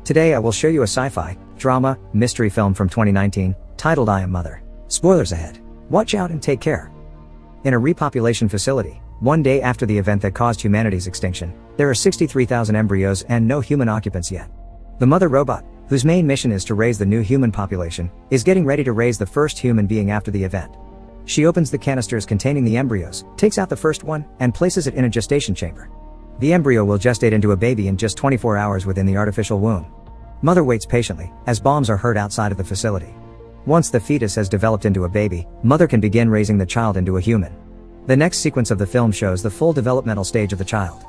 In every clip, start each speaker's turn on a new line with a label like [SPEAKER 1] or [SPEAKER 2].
[SPEAKER 1] Today I will show you a sci-fi, drama, mystery film from 2019, titled I Am Mother. Spoilers ahead. Watch out and take care. In a repopulation facility, one day after the event that caused humanity's extinction, there are 63,000 embryos and no human occupants yet. The mother robot, whose main mission is to raise the new human population, is getting ready to raise the first human being after the event. She opens the canisters containing the embryos, takes out the first one, and places it in a gestation chamber. The embryo will gestate into a baby in just 24 hours within the artificial womb. Mother waits patiently, as bombs are heard outside of the facility. Once the fetus has developed into a baby, mother can begin raising the child into a human. The next sequence of the film shows the full developmental stage of the child.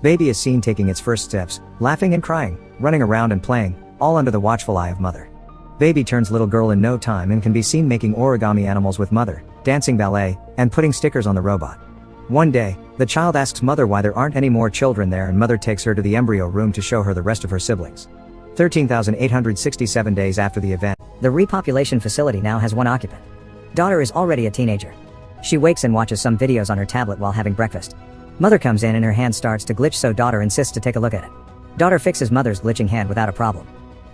[SPEAKER 1] Baby is seen taking its first steps, laughing and crying, running around and playing, all under the watchful eye of mother. Baby turns little girl in no time and can be seen making origami animals with mother, dancing ballet, and putting stickers on the robot. One day, the child asks mother why there aren't any more children there, and mother takes her to the embryo room to show her the rest of her siblings. 13,867 days after the event,
[SPEAKER 2] the repopulation facility now has one occupant. Daughter is already a teenager. She wakes and watches some videos on her tablet while having breakfast. Mother comes in and her hand starts to glitch, so daughter insists to take a look at it. Daughter fixes mother's glitching hand without a problem.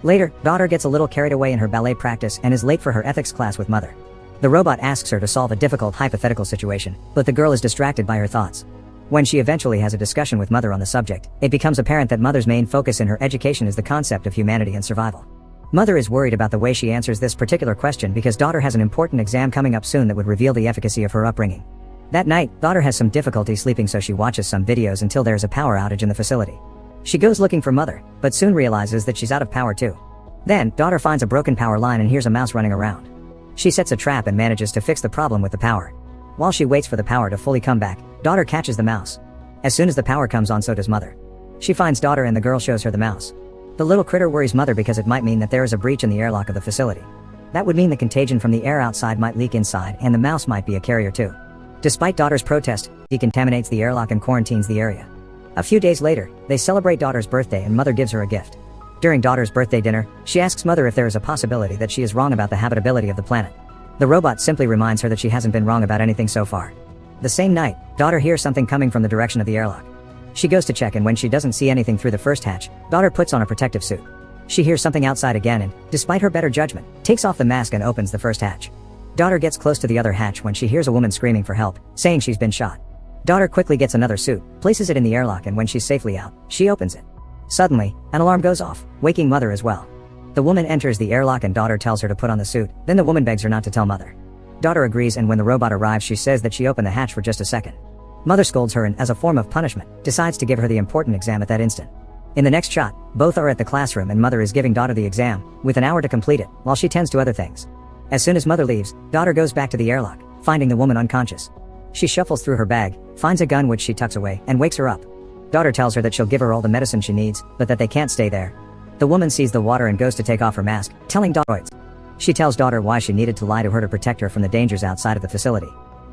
[SPEAKER 2] Later, daughter gets a little carried away in her ballet practice and is late for her ethics class with mother. The robot asks her to solve a difficult hypothetical situation, but the girl is distracted by her thoughts. When she eventually has a discussion with mother on the subject, it becomes apparent that mother's main focus in her education is the concept of humanity and survival. Mother is worried about the way she answers this particular question because daughter has an important exam coming up soon that would reveal the efficacy of her upbringing. That night, daughter has some difficulty sleeping, so she watches some videos until there's a power outage in the facility. She goes looking for mother, but soon realizes that she's out of power too. Then, daughter finds a broken power line and hears a mouse running around. She sets a trap and manages to fix the problem with the power. While she waits for the power to fully come back, daughter catches the mouse. As soon as the power comes on, so does mother. She finds daughter and the girl shows her the mouse. The little critter worries mother because it might mean that there is a breach in the airlock of the facility. That would mean the contagion from the air outside might leak inside, and the mouse might be a carrier too. Despite daughter's protest, he contaminates the airlock and quarantines the area. A few days later, they celebrate daughter's birthday and mother gives her a gift. During daughter's birthday dinner, she asks mother if there is a possibility that she is wrong about the habitability of the planet. The robot simply reminds her that she hasn't been wrong about anything so far. The same night, daughter hears something coming from the direction of the airlock. She goes to check, and when she doesn't see anything through the first hatch, daughter puts on a protective suit. She hears something outside again and, despite her better judgment, takes off the mask and opens the first hatch. Daughter gets close to the other hatch when she hears a woman screaming for help, saying she's been shot. Daughter quickly gets another suit, places it in the airlock, and when she's safely out, she opens it. Suddenly, an alarm goes off, waking mother as well. The woman enters the airlock and daughter tells her to put on the suit, then the woman begs her not to tell mother. Daughter agrees, and when the robot arrives, she says that she opened the hatch for just a second. Mother scolds her and, as a form of punishment, decides to give her the important exam at that instant. In the next shot, both are at the classroom and mother is giving daughter the exam, with an hour to complete it, while she tends to other things. As soon as mother leaves, daughter goes back to the airlock, finding the woman unconscious. She shuffles through her bag, finds a gun which she tucks away, and wakes her up. Daughter tells her that she'll give her all the medicine she needs, but that they can't stay there. The woman sees the water and goes to take off her mask, telling daughter. She tells daughter why she needed to lie to her to protect her from the dangers outside of the facility.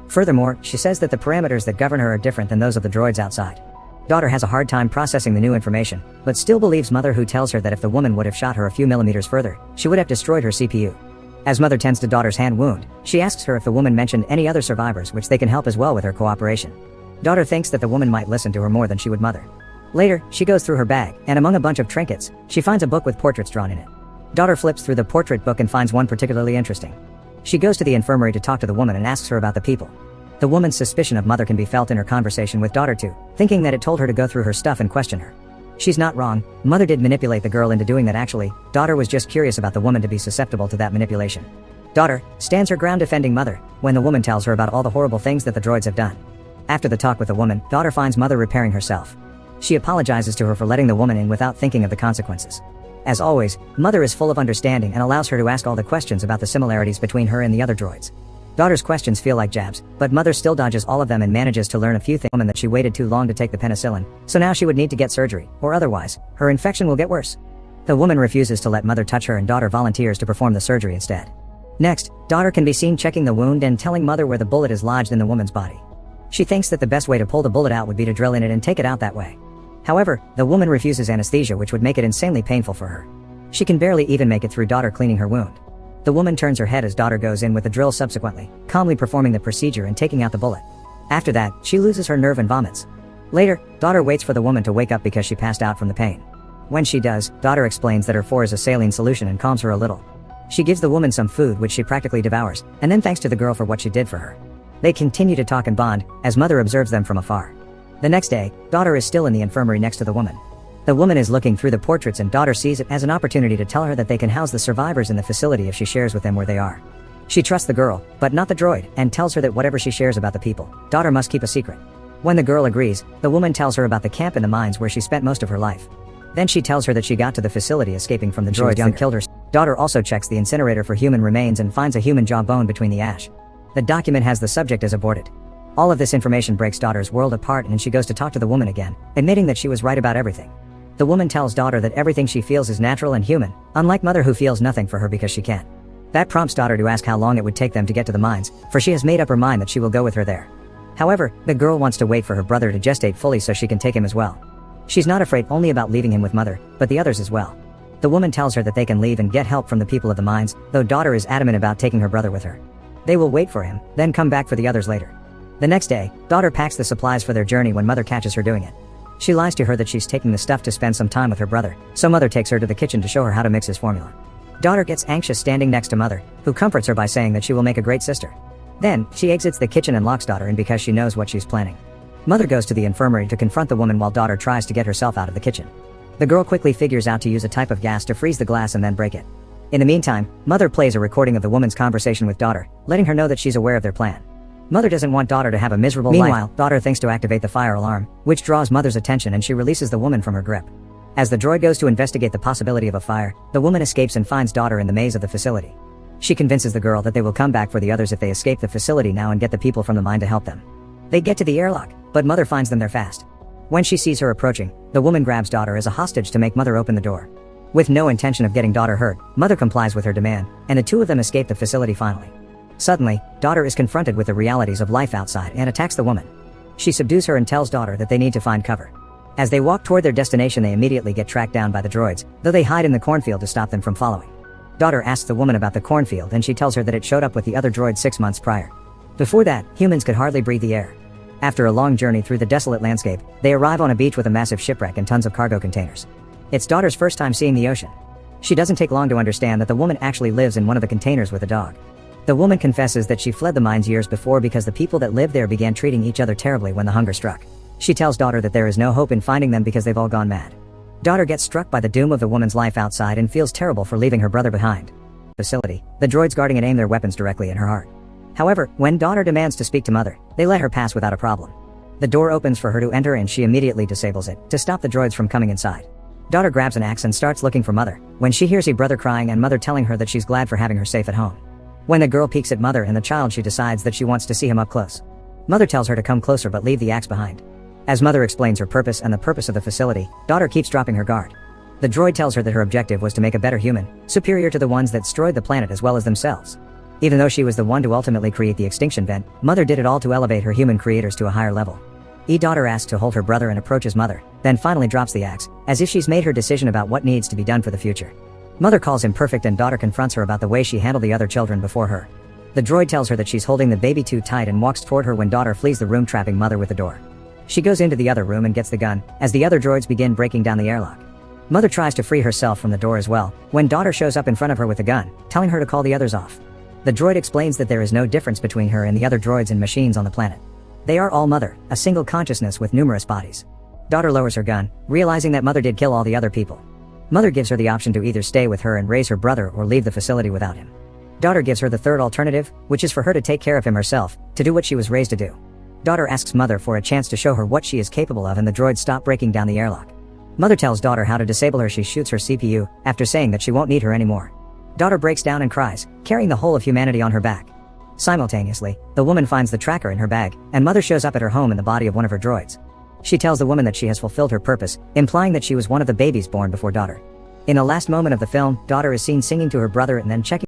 [SPEAKER 2] Furthermore, she says that the parameters that govern her are different than those of the droids outside. Daughter has a hard time processing the new information, but still believes mother, who tells her that if the woman would have shot her a few millimeters further, she would have destroyed her CPU. As mother tends to daughter's hand wound, she asks her if the woman mentioned any other survivors which they can help as well with her cooperation. Daughter thinks that the woman might listen to her more than she would mother. Later, she goes through her bag, and among a bunch of trinkets, she finds a book with portraits drawn in it. Daughter flips through the portrait book and finds one particularly interesting. She goes to the infirmary to talk to the woman and asks her about the people. The woman's suspicion of mother can be felt in her conversation with daughter too, thinking that it told her to go through her stuff and question her. She's not wrong, mother did manipulate the girl into doing that. Actually, daughter was just curious about the woman to be susceptible to that manipulation. Daughter stands her ground defending mother, when the woman tells her about all the horrible things that the droids have done. After the talk with the woman, daughter finds mother repairing herself. She apologizes to her for letting the woman in without thinking of the consequences. As always, mother is full of understanding and allows her to ask all the questions about the similarities between her and the other droids. Daughter's questions feel like jabs, but mother still dodges all of them and manages to learn a few things. Woman that she waited too long to take the penicillin, so now she would need to get surgery, or otherwise, her infection will get worse. The woman refuses to let mother touch her and daughter volunteers to perform the surgery instead. Next, daughter can be seen checking the wound and telling mother where the bullet is lodged in the woman's body. She thinks that the best way to pull the bullet out would be to drill in it and take it out that way. However, the woman refuses anesthesia, which would make it insanely painful for her. She can barely even make it through daughter cleaning her wound. The woman turns her head as daughter goes in with the drill, subsequently, calmly performing the procedure and taking out the bullet. After that, she loses her nerve and vomits. Later, daughter waits for the woman to wake up because she passed out from the pain. When she does, daughter explains that her 4 is a saline solution and calms her a little. She gives the woman some food which she practically devours, and then thanks to the girl for what she did for her. They continue to talk and bond, as mother observes them from afar. The next day, daughter is still in the infirmary next to the woman. The woman is looking through the portraits and daughter sees it as an opportunity to tell her that they can house the survivors in the facility if she shares with them where they are. She trusts the girl, but not the droid, and tells her that whatever she shares about the people, daughter must keep a secret. When the girl agrees, the woman tells her about the camp in the mines where she spent most of her life. Then she tells her that she got to the facility escaping from the droid young killed her. Daughter also checks the incinerator for human remains and finds a human jawbone between the ash. The document has the subject as aborted. All of this information breaks daughter's world apart and she goes to talk to the woman again, admitting that she was right about everything. The woman tells daughter that everything she feels is natural and human, unlike mother who feels nothing for her because she can't. That prompts daughter to ask how long it would take them to get to the mines, for she has made up her mind that she will go with her there. However, the girl wants to wait for her brother to gestate fully so she can take him as well. She's not afraid only about leaving him with mother, but the others as well. The woman tells her that they can leave and get help from the people of the mines, though daughter is adamant about taking her brother with her. They will wait for him, then come back for the others later. The next day, daughter packs the supplies for their journey when mother catches her doing it. She lies to her that she's taking the stuff to spend some time with her brother, so mother takes her to the kitchen to show her how to mix his formula. Daughter gets anxious standing next to mother, who comforts her by saying that she will make a great sister. Then, she exits the kitchen and locks daughter in because she knows what she's planning. Mother goes to the infirmary to confront the woman while daughter tries to get herself out of the kitchen. The girl quickly figures out to use a type of gas to freeze the glass and then break it. In the meantime, mother plays a recording of the woman's conversation with daughter, letting her know that she's aware of their plan. Mother doesn't want daughter to have a miserable life. Meanwhile, daughter thinks to activate the fire alarm, which draws mother's attention and she releases the woman from her grip. As the droid goes to investigate the possibility of a fire, the woman escapes and finds daughter in the maze of the facility. She convinces the girl that they will come back for the others if they escape the facility now and get the people from the mine to help them. They get to the airlock, but mother finds them there fast. When she sees her approaching, the woman grabs daughter as a hostage to make mother open the door. With no intention of getting daughter hurt, mother complies with her demand, and the two of them escape the facility finally. Suddenly, daughter is confronted with the realities of life outside and attacks the woman. She subdues her and tells daughter that they need to find cover. As they walk toward their destination, they immediately get tracked down by the droids, though they hide in the cornfield to stop them from following. Daughter asks the woman about the cornfield and she tells her that it showed up with the other droids 6 months prior. Before that, humans could hardly breathe the air. After a long journey through the desolate landscape, they arrive on a beach with a massive shipwreck and tons of cargo containers. It's daughter's first time seeing the ocean. She doesn't take long to understand that the woman actually lives in one of the containers with a dog. The woman confesses that she fled the mines years before because the people that lived there began treating each other terribly when the hunger struck. She tells daughter that there is no hope in finding them because they've all gone mad. Daughter gets struck by the doom of the woman's life outside and feels terrible for leaving her brother behind. Facility, the droids guarding it aim their weapons directly in her heart. However, when daughter demands to speak to mother, they let her pass without a problem. The door opens for her to enter and she immediately disables it to stop the droids from coming inside. Daughter grabs an axe and starts looking for mother, when she hears her brother crying and mother telling her that she's glad for having her safe at home. When the girl peeks at mother and the child, she decides that she wants to see him up close. Mother tells her to come closer but leave the axe behind. As mother explains her purpose and the purpose of the facility, daughter keeps dropping her guard. The droid tells her that her objective was to make a better human, superior to the ones that destroyed the planet as well as themselves. Even though she was the one to ultimately create the extinction event, mother did it all to elevate her human creators to a higher level. Daughter asks to hold her brother and approaches mother, then finally drops the axe, as if she's made her decision about what needs to be done for the future. Mother calls him perfect and daughter confronts her about the way she handled the other children before her. The droid tells her that she's holding the baby too tight and walks toward her when daughter flees the room, trapping mother with the door. She goes into the other room and gets the gun, as the other droids begin breaking down the airlock. Mother tries to free herself from the door as well, when daughter shows up in front of her with a gun, telling her to call the others off. The droid explains that there is no difference between her and the other droids and machines on the planet. They are all mother, a single consciousness with numerous bodies. Daughter lowers her gun, realizing that mother did kill all the other people. Mother gives her the option to either stay with her and raise her brother or leave the facility without him. Daughter gives her the third alternative, which is for her to take care of him herself, to do what she was raised to do. Daughter asks mother for a chance to show her what she is capable of and the droids stop breaking down the airlock. Mother tells daughter how to disable her. She shoots her CPU, after saying that she won't need her anymore. Daughter breaks down and cries, carrying the whole of humanity on her back. Simultaneously, the woman finds the tracker in her bag, and mother shows up at her home in the body of one of her droids. She tells the woman that she has fulfilled her purpose, implying that she was one of the babies born before daughter. In the last moment of the film, daughter is seen singing to her brother and then checking